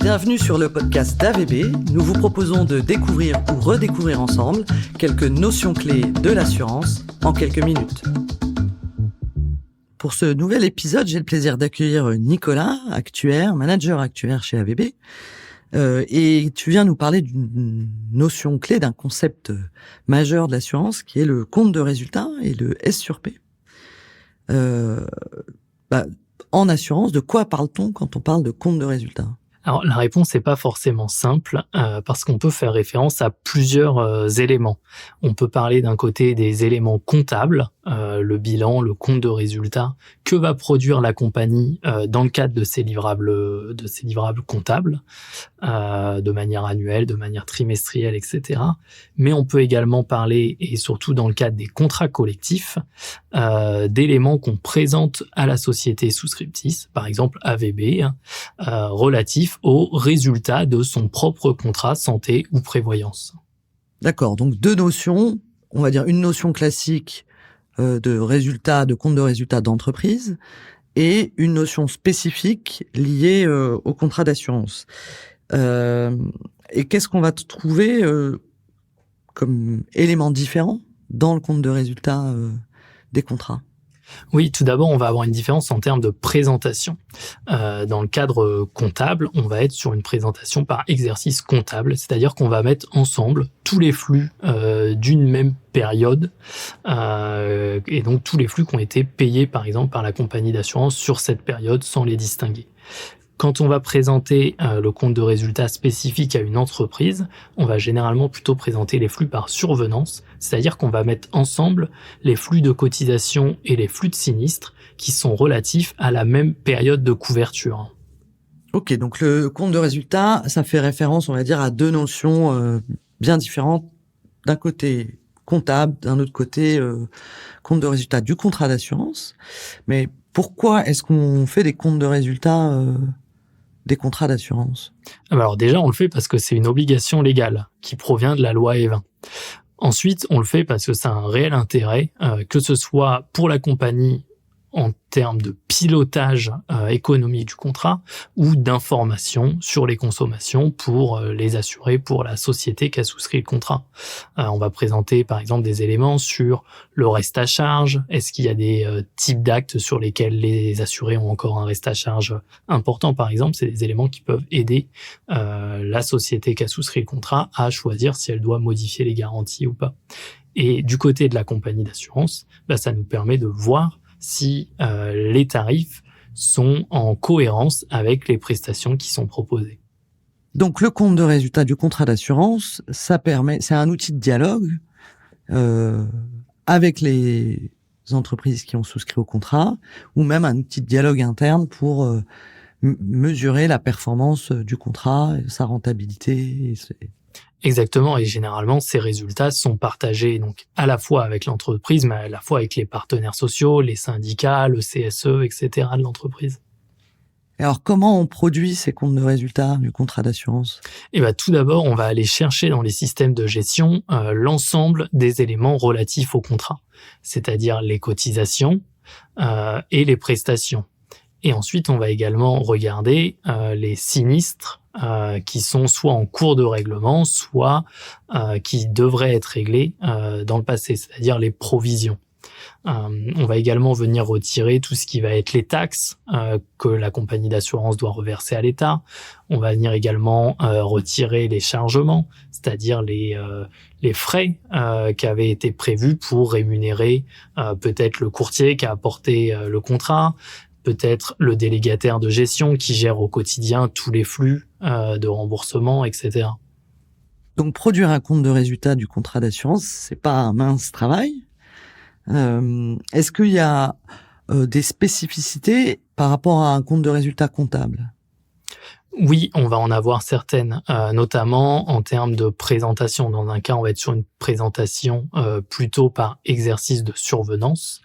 Bienvenue sur le podcast d'AVB. Nous vous proposons de découvrir ou redécouvrir ensemble quelques notions clés de l'assurance en quelques minutes. Pour ce nouvel épisode, j'ai le plaisir d'accueillir Nicolas, manager actuaire chez AVB. Et tu viens nous parler d'une notion clé, d'un concept majeur de l'assurance qui est le compte de résultat et le S sur P. En assurance, de quoi parle-t-on quand on parle de compte de résultat ? Alors, la réponse n'est pas forcément simple parce qu'on peut faire référence à plusieurs éléments. On peut parler d'un côté des éléments comptables, le bilan, le compte de résultat, que va produire la compagnie dans le cadre de ses livrables comptables, de manière annuelle, de manière trimestrielle, etc. Mais on peut également parler, et surtout dans le cadre des contrats collectifs, d'éléments qu'on présente à la société souscriptrice, par exemple AVB, relatifs aux résultats de son propre contrat santé ou prévoyance. D'accord, donc deux notions, on va dire une notion classique de résultat, de compte de résultat d'entreprise et une notion spécifique liée au contrat d'assurance. Et qu'est-ce qu'on va trouver comme éléments différents dans le compte de résultat des contrats ? Oui, tout d'abord, on va avoir une différence en termes de présentation. Dans le cadre comptable, on va être sur une présentation par exercice comptable, c'est-à-dire qu'on va mettre ensemble tous les flux d'une même période, et donc tous les flux qui ont été payés, par exemple, par la compagnie d'assurance sur cette période sans les distinguer. Quand on va présenter le compte de résultat spécifique à une entreprise, on va généralement plutôt présenter les flux par survenance, c'est-à-dire qu'on va mettre ensemble les flux de cotisation et les flux de sinistres qui sont relatifs à la même période de couverture. Ok, donc le compte de résultat, ça fait référence, on va dire, à deux notions bien différentes. D'un côté comptable, d'un autre côté compte de résultat du contrat d'assurance. Mais pourquoi est-ce qu'on fait des comptes de résultat des contrats d'assurance ? Alors déjà, on le fait parce que c'est une obligation légale qui provient de la loi E20. Ensuite, on le fait parce que ça a un réel intérêt, que ce soit pour la compagnie en termes de pilotage économique du contrat ou d'information sur les consommations pour les assurés, pour la société qui a souscrit le contrat. On va présenter par exemple des éléments sur le reste à charge. Est-ce qu'il y a des types d'actes sur lesquels les assurés ont encore un reste à charge important, par exemple. C'est des éléments qui peuvent aider la société qui a souscrit le contrat à choisir si elle doit modifier les garanties ou pas. Et du côté de la compagnie d'assurance, ça nous permet de voir si les tarifs sont en cohérence avec les prestations qui sont proposées. Donc le compte de résultat du contrat d'assurance, c'est un outil de dialogue avec les entreprises qui ont souscrit au contrat, ou même un outil de dialogue interne pour mesurer la performance du contrat, sa rentabilité. Exactement, et généralement, ces résultats sont partagés donc à la fois avec l'entreprise, mais à la fois avec les partenaires sociaux, les syndicats, le CSE, etc. de l'entreprise. Alors, comment on produit ces comptes de résultats du contrat d'assurance ? Tout d'abord, on va aller chercher dans les systèmes de gestion l'ensemble des éléments relatifs au contrat, c'est-à-dire les cotisations et les prestations. Et ensuite, on va également regarder les sinistres qui sont soit en cours de règlement, soit qui devraient être réglés dans le passé, c'est-à-dire les provisions. On va également venir retirer tout ce qui va être les taxes que la compagnie d'assurance doit reverser à l'État. On va venir également retirer les chargements, c'est-à-dire les frais qui avaient été prévus pour rémunérer peut-être le courtier qui a apporté le contrat, peut-être le délégataire de gestion qui gère au quotidien tous les flux de remboursement, etc. Donc, produire un compte de résultat du contrat d'assurance, c'est pas un mince travail. Est-ce qu'il y a des spécificités par rapport à un compte de résultat comptable ? Oui, on va en avoir certaines, notamment en termes de présentation. Dans un cas, on va être sur une présentation plutôt par exercice de survenance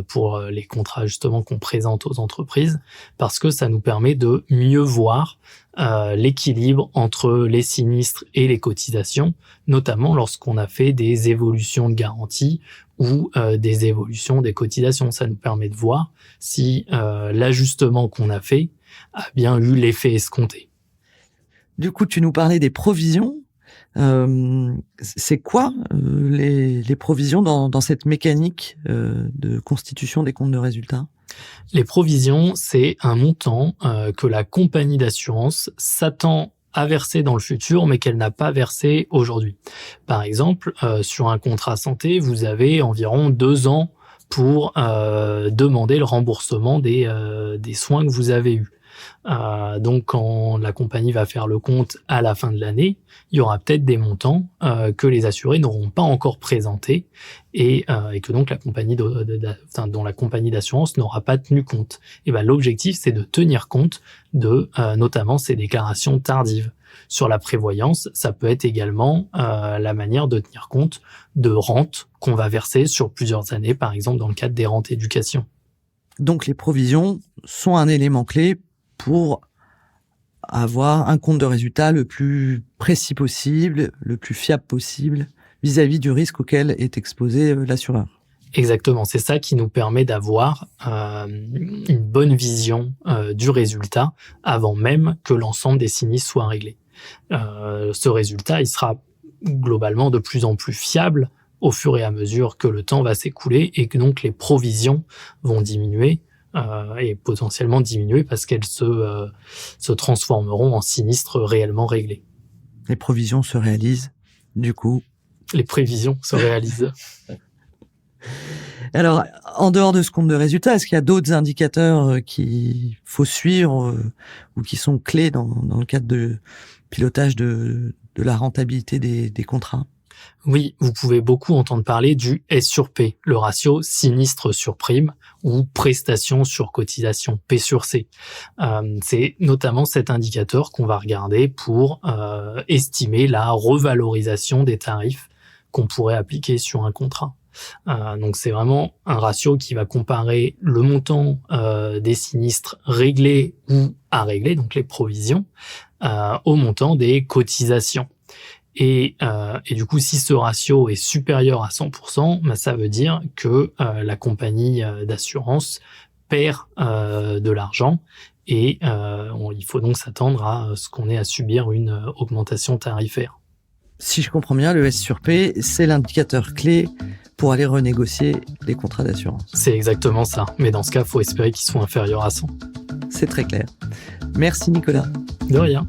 pour les contrats justement qu'on présente aux entreprises, parce que ça nous permet de mieux voir l'équilibre entre les sinistres et les cotisations, notamment lorsqu'on a fait des évolutions de garantie ou des évolutions des cotisations. Ça nous permet de voir si l'ajustement qu'on a fait a bien eu l'effet escompté. Du coup, tu nous parlais des provisions. C'est quoi les provisions dans cette mécanique de constitution des comptes de résultats ? Les provisions, c'est un montant que la compagnie d'assurance s'attend à verser dans le futur, mais qu'elle n'a pas versé aujourd'hui. Par exemple, sur un contrat santé, vous avez environ 2 ans pour demander le remboursement des soins que vous avez eus. Donc, quand la compagnie va faire le compte à la fin de l'année, il y aura peut-être des montants que les assurés n'auront pas encore présentés et que donc la compagnie dont la compagnie d'assurance n'aura pas tenu compte. Et ben, l'objectif, c'est de tenir compte de notamment ces déclarations tardives. Sur la prévoyance, ça peut être également la manière de tenir compte de rentes qu'on va verser sur plusieurs années, par exemple dans le cadre des rentes éducation. Donc les provisions sont un élément clé pour avoir un compte de résultat le plus précis possible, le plus fiable possible, vis-à-vis du risque auquel est exposé l'assureur. Exactement, c'est ça qui nous permet d'avoir une bonne vision du résultat avant même que l'ensemble des sinistres soient réglés. Ce résultat, il sera globalement de plus en plus fiable au fur et à mesure que le temps va s'écouler et que donc les provisions vont diminuer et potentiellement diminuer parce qu'elles se transformeront en sinistres réellement réglés. Les provisions se réalisent, du coup. Les prévisions se réalisent. Alors, en dehors de ce compte de résultats, est-ce qu'il y a d'autres indicateurs qu'il faut suivre ou qui sont clés dans le cadre de pilotage de la rentabilité des contrats ? Oui, vous pouvez beaucoup entendre parler du S sur P, le ratio sinistre sur prime ou prestation sur cotisation, P sur C. C'est notamment cet indicateur qu'on va regarder pour estimer la revalorisation des tarifs qu'on pourrait appliquer sur un contrat. Donc c'est vraiment un ratio qui va comparer le montant des sinistres réglés ou à régler, donc les provisions, au montant des cotisations. Et du coup, si ce ratio est supérieur à 100%, bah, ça veut dire que la compagnie d'assurance perd de l'argent et il faut donc s'attendre à ce qu'on ait à subir une augmentation tarifaire. Si je comprends bien, le S sur P, c'est l'indicateur clé pour aller renégocier les contrats d'assurance. C'est exactement ça. Mais dans ce cas, il faut espérer qu'ils soient inférieurs à 100. C'est très clair. Merci Nicolas. De rien.